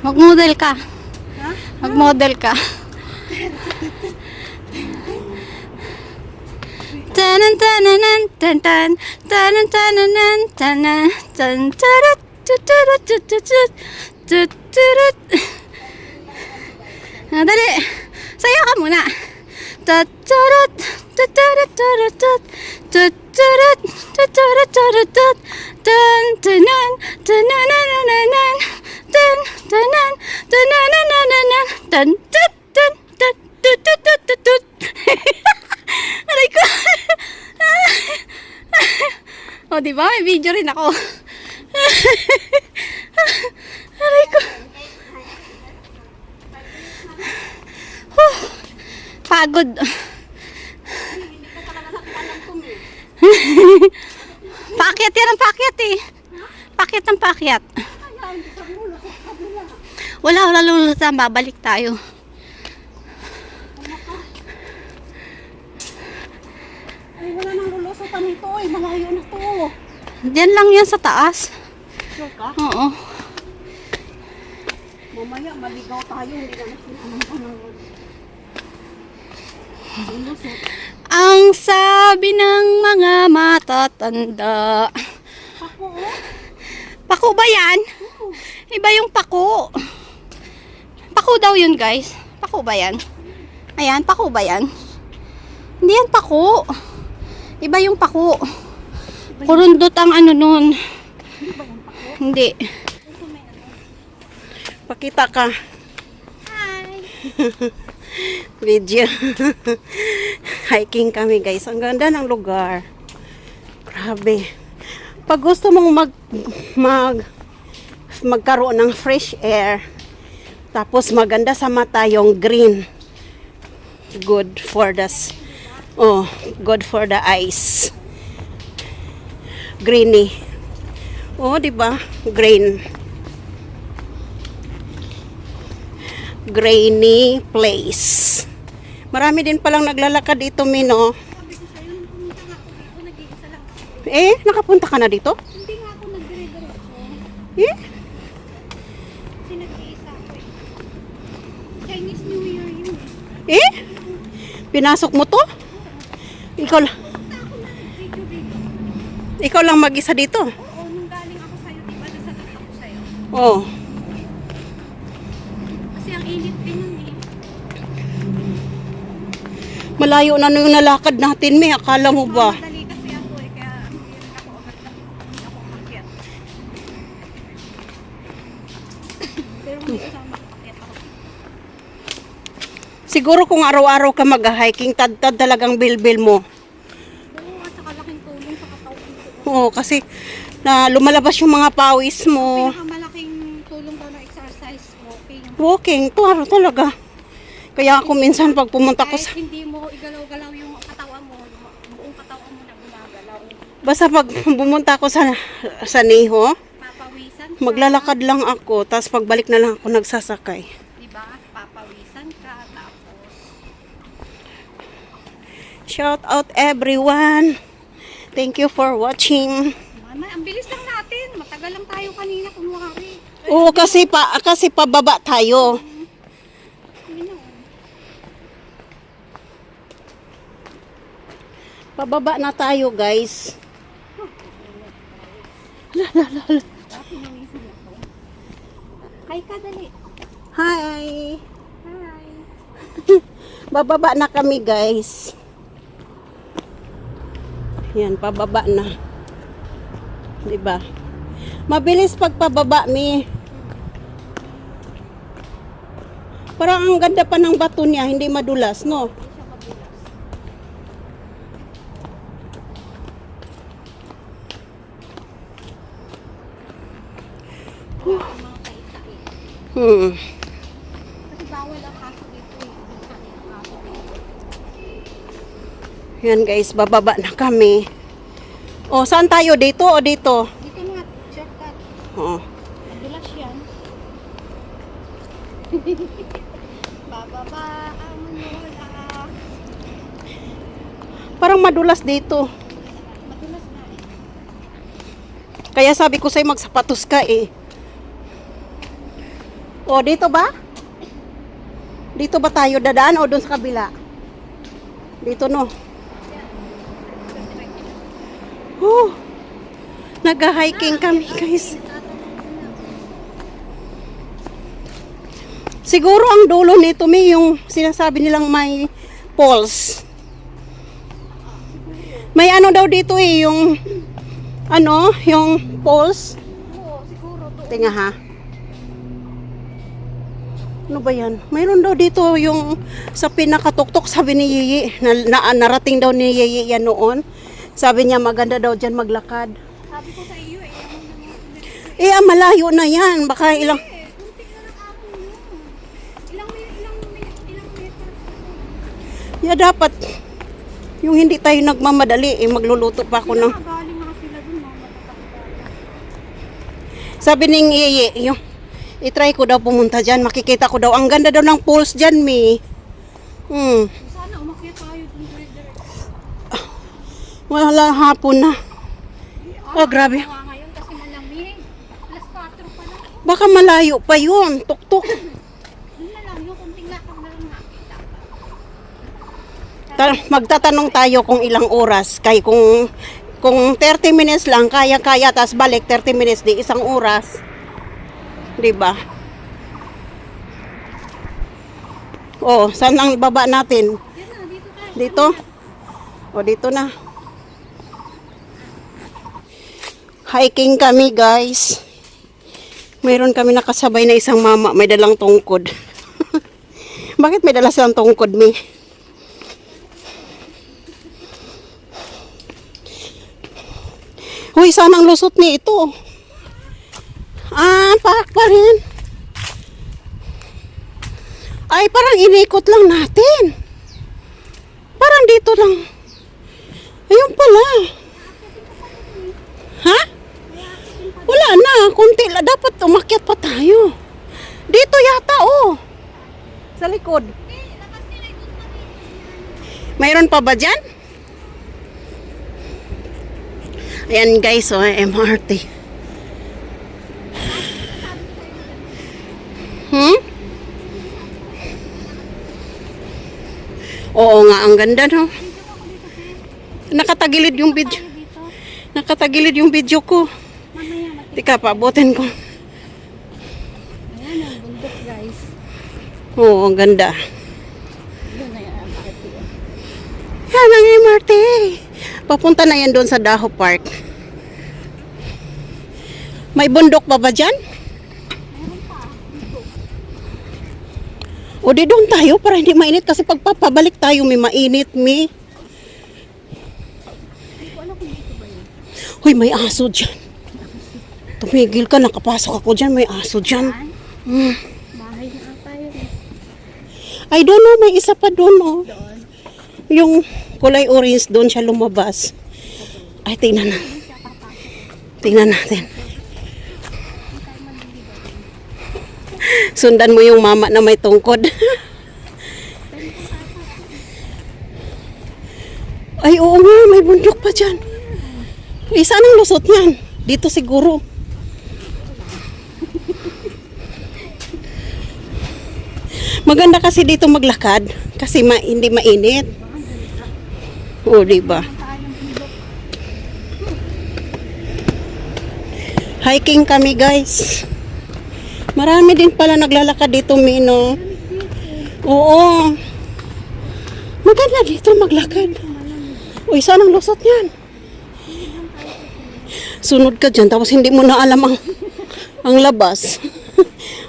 Mag-model ka. Ha? Mag-model ka. Tanan tananan tan tan tanan tananan tanan tan tarat tutut tutut tutut. Dali. Sayo ka muna. Tatarat tatarat tatarat tatarat tatarat tatarat tan tanan tananananan tan tanan tananananan tan tan tan tan tutut tutut. Aray ko. O, diba? May video rin ako. Aray ko. Pagod. Pakyat yan ang pakyat eh. Pakyat ang pakyat. Wala lulutan. Babalik tayo. Ay, wala nang lulusutan nito. Ay, malayo na to. Diyan lang yan sa taas. Sure ka? Oo. Mamaya, maligaw tayo. Hindi na natin lulusot. Ang sabi ng mga matatanda. Ako, oh. Pako ba yan? Iba yung pako. Pako daw yun, guys. Pako ba yan? Ayan, pako ba yan? Hindi yan pako. Iba yung pako. Kurundot ang ano nun. Hindi ba yung pako? Hindi. Ito may ano. Pakita ka. Hi! Video. Hiking kami, guys. Ang ganda ng lugar. Grabe. Pag gusto mong magkaroon ng fresh air, tapos maganda sa mata yung green. Good for the good for the eyes. Greeny. Oh, 'di ba? Green. Grainy place. Marami din palang naglalakad dito, Mino. Sabi ko sa'yo, nung pumunta nga ako dito, nag-iisa lang ako. Nakapunta ka na dito? Hindi nga ako nagdire-diretso. Kasi nag-iisa ako eh. Chinese New Year yun eh. Pinasok mo to? Ikaw, Punta ako na video. ikaw lang mag-isa dito? Oo, nung galing ako sa'yo, diba nasagot ako sa'yo? Oo. Kasi ang init din nun eh. Malayo na yung nalakad natin, May. Akala mo ba? Madali kasi ako eh, kaya hindi rin ako agad na ako umakyat. Pero hindi kasama makakyat ako. Siguro kung araw-araw ka mag-hiking, tad-tad talagang bilbil mo. Oo, at saka laking tulong sa katawan ko. Oo, kasi na lumalabas yung mga pawis mo. Pinakamalaking tulong daw na exercise, walking. Walking, to talaga. Kaya ako minsan pag pumunta ko Kahit sa... hindi mo igalaw-galaw yung katawan mo, buong katawan mo na gumagalaw. Basta pag pumunta ako sa Niho, Papawisan ka. maglalakad lang ako, tapos pagbalik na lang ako nagsasakay. Diba? Papawisan ka. Tapos, Shout out everyone. Thank you for watching. mama, ang bilis lang natin. Matagal lang tayo kanina kunwari. Oo, kasi pababa tayo. Yun na. Pababa na tayo, guys. Pinawisan ako. Hi ka, dali. Hi. Hi. Bababa na kami, guys. Yan, pababa na. 'Di ba? Mabilis pag pababa, Mi. Parang ang ganda pa ng bato niya, hindi madulas, no? Mga kaita-ita. Kasi bawal ang kaso dito eh. Kain ang kaso dito. Yan, guys, bababa na kami. Oh, saan tayo? Dito o dito? Dito nga, shortcut. Oh. Madulas yan. Bababa ang mula. Parang madulas dito. Madulas na eh. Kaya sabi ko sa'yo magsapatos ka eh. O, dito ba? Dito ba tayo dadaan o doon sa kabila? Dito, no? Oh, nag-hiking kami, guys. Siguro ang dulo nito may yung sinasabi nilang may falls. May ano daw dito eh, yung ano, yung falls. Oo, siguro doon. Tinga ha. Ano ba yan? Mayroon daw dito yung sa pinakatuktok, sabi ni Yiyi, narating daw ni Yiyi yan noon. Sabi niya maganda daw dyan maglakad. Sabi ko sa iyo eh. Malayo na yan. Baka ilang... Kunti na lang ako yun. Ilang meter. Ya dapat yung hindi tayo nagmamadali magluluto pa ako ng... Galing nga sila dun, Sabi ni Yiyi, yung i-try ko daw pumunta dyan. Makikita ko daw. Ang ganda daw ng pools dyan, Mi. Sana umakyat tayo dun dire-diretso. Wala hapon na. Oh, grabe. Nga ngayon kasi malamig. Plus 4 pa lang. Baka malayo pa yun. Tuktok. Yun na lang, yung kunting lakad na lang nakita. Magtatanong tayo kung ilang oras. Kay kung 30 minutes lang, kaya-kaya. Tas balik 30 minutes, di isang oras. Diba? Oh, saan ang baba natin? Yan na, dito tayo. Dito? O, dito na. Hiking kami, guys. Mayroon kami nakasabay na isang mama. May dalang tungkod. Bakit may dala silang tungkod, Mi? Uy, saan ang lusot ni ito? Park pa rin. Ay, parang inikot lang natin. Parang dito lang. Ayun pala. Ha? Wala na. Kunti lang. Dapat umakyat pa tayo. Dito yata, oh. Sa likod. Mayroon pa ba dyan? Ayan guys, oh, MRT. Oo nga, ang ganda, no? Nakatagilid yung video. Nakatagilid yung video ko. Tika, paabutin ko. Ayan ang bundok guys. Oo, ang ganda. Yun na yan ang MRT. Yan ang MRT. Papunta na yan doon sa Daho Park. May bundok pa ba dyan? O di doon tayo para hindi mainit kasi pagpapabalik tayo may mainit, Mi. Hindi ko alam kung dito ba yun. Hoy, may aso dyan. Tumigil ka, nakapasok ako dyan, may aso dyan. Bahay na ata yun. I don't know, may isa pa doon, oh. Doon. Yung kulay orange doon siya lumabas. Ay, tingnan na. Tingnan natin. Sundan mo yung mama na may tungkod. Ay, oo nga, may bundok pa dyan. Isa nang lusot yan. Dito siguro. Maganda kasi dito maglakad. Kasi hindi mainit. Oo, diba? Hiking kami, guys. Marami din pala naglalakad dito, Mino. Oo. Maganda dito maglakad. Uy, saan ang lusot yan? Sunod ka dyan, tapos hindi mo na alam ang labas.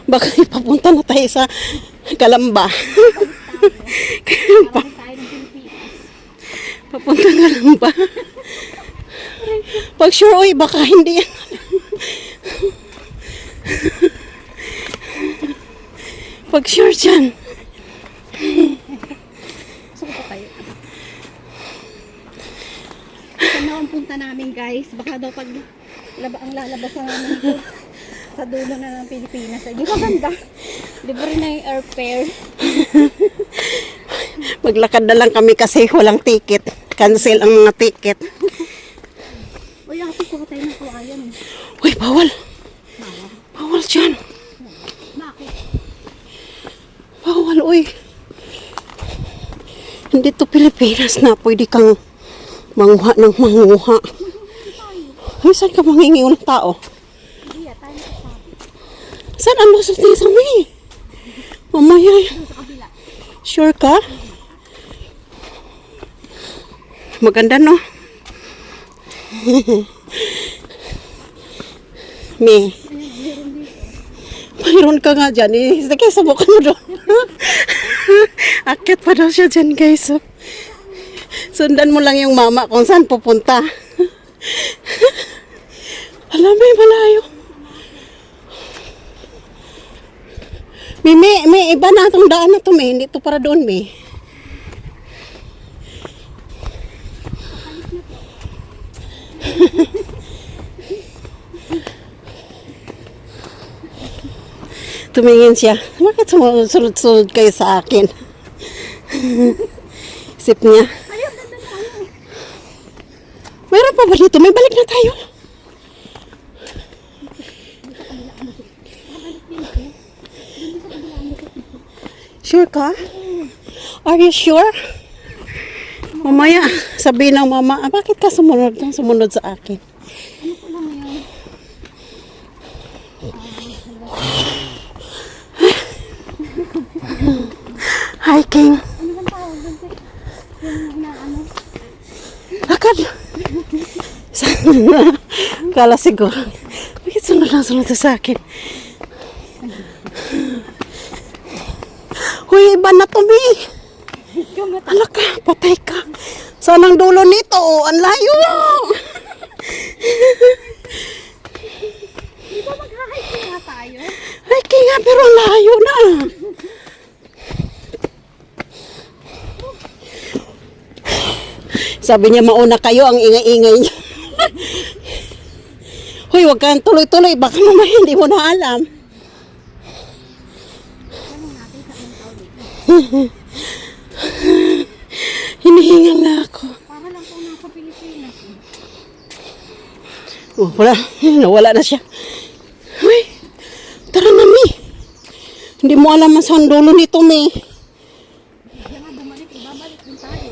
Baka ipapunta na tayo sa Kalamba. Papunta Kalamba. Pag sure, uy, baka hindi yan. Pag sure dyan. Saan pa tayo? Saan na ang punta namin guys? Baka daw pag ang lalabas na namin ito sa dulo na ng Pilipinas. Ay, di ba ganda? Libre na yung airfare. Maglakad na lang kami kasi walang ticket. Cancel ang mga ticket. Uy, ate, kuha tayo ng kawayan. Uy, bawal. Bawal dyan. Bakit? Bawal, uy. Hindi to Pilipinas na pwede kang manguha ng manguha. Ay, saan ka mangingi ng tao? Hindi, tayo nakasabi. Saan ang lusot niya sa may? Mamaya. Sa kabila. Sure ka? Maganda, no? Me. Mayroon ka nga dyan eh. Sige, subukan mo doon. Akit pa daw siya dyan, guys. Oh. Sundan mo lang yung mama kung saan pupunta. Alam mo, malayo. May iba na itong daan na to, may. Hindi to para doon, may. Tumingin siya. Bakit sumusunod-sunod kayo sa akin? Isip niya. Mayroon pa ba dito? May balik na tayo. Sure ka? Are you sure? Mamaya, sabihin ng mama, bakit ka sumunod sa akin? Ano ko lang yun? Hiking. Ano bang tawag doon? Yung inaano? Lakad. Kala siguro. Bakit sunod sa akin? Huy, iba na to, Mi. Hala ka, patay ka. Saan ang dulo nito? Oh, ang layo. Di ba mag-hiking nga tayo? Hiking nga, pero ang layo na. Sabi niya, mauna kayo, ang ingay-ingay niya. Huy, huwag kang tuloy-tuloy. Baka mamaya hindi mo na alam. Hinihingal na ako. Para lang po nasa Pilipinas. Oh, wala. Nawala na siya. Huy, tara na, Mi. Hindi mo alam ang saan dulo nito, Mi. Kaya nga bumalik, ibabalik din tayo.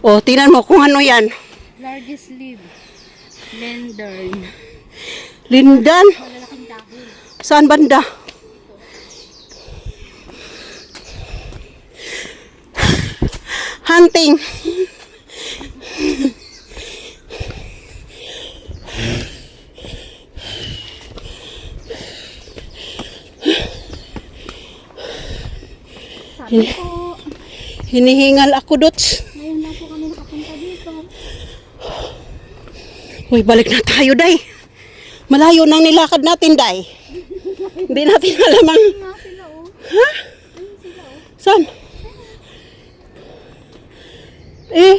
Oh, tingnan mo kung ano yan. Largest leaf. Lendern. Lindan. Malalaking dahon. Saan banda? Hunting. Sabi ko, Hinihingal ako, Dots. ngayon na po kami nakapunta dito. Uy, balik na tayo, Day. Malayo nang nilakad natin, Day. Hindi natin alam ang... Nga sila oh. Ha? Ayun sila oh. Saan? Eh,